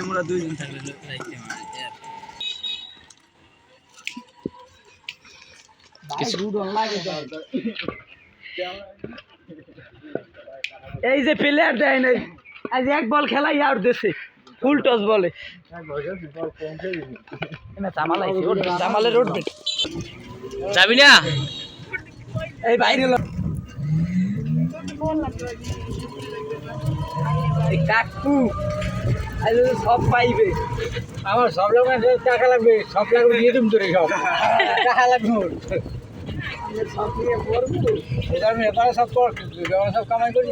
আমরা দুইজন থাকলে রাইতে এই যে প্লেয়ার দেয় নাই আজ এক বল খেলাই আউট দিছে ফুল টস বলে জামালের উঠবে যাবি না এই বাইরে কাকু আজ সব পাইবে আমার সব লোক টাকা লাগবে সব লাগবে দিয়ে তুমি তোরে সব টাকা লাগবে সব নিয়ে পড়বো এটা আমি এবারে সব তোর সব কামাই করি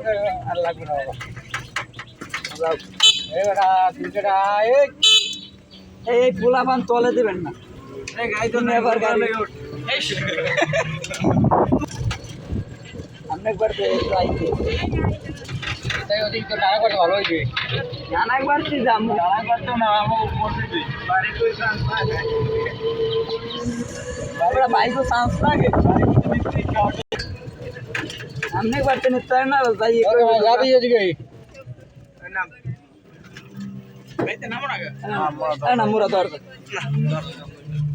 আর লাগবে না বাবা এবারে তুই যেটা এই পোলাপান তলে দেবেন না গাই তো এবার গাড়ি অনেকবার তাই ওদিক তো টাকা করে ভালো হইবে অনেকবার কি যাবো টাকা করতে না আমাকে করতে বাড়ি কই চান্স পাবে আমরা বাইক চান্স লাগে অনেকবার তো নিতে না যাই যাবি এদিকে না মোরা দরকার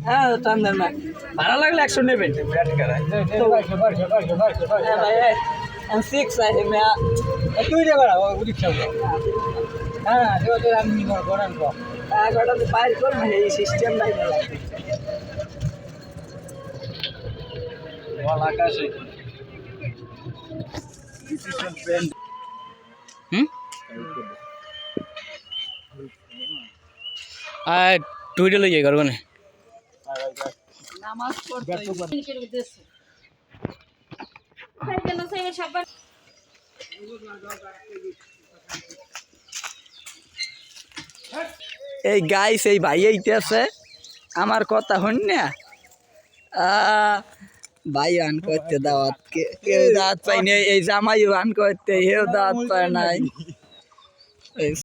হ্যাঁ টান দেন না ভাড়া লাগলে 100 নেবেন সিক্স আছে তুই রে বাড়া ওদিক সব হ্যাঁ তো আমি করেন তো এগারোটাতে বাইর করুন এই সিস্টেম নাই আকাশে টুইটে লই যাই করবো না এই গাইস এই ভাই এইতেছে আমার কথা হন না ভাই আন করতে দাওয়াত কেউ দাওয়াত পাই নাই এই জামাই আন করতে হেও দাওয়াত পায় নাই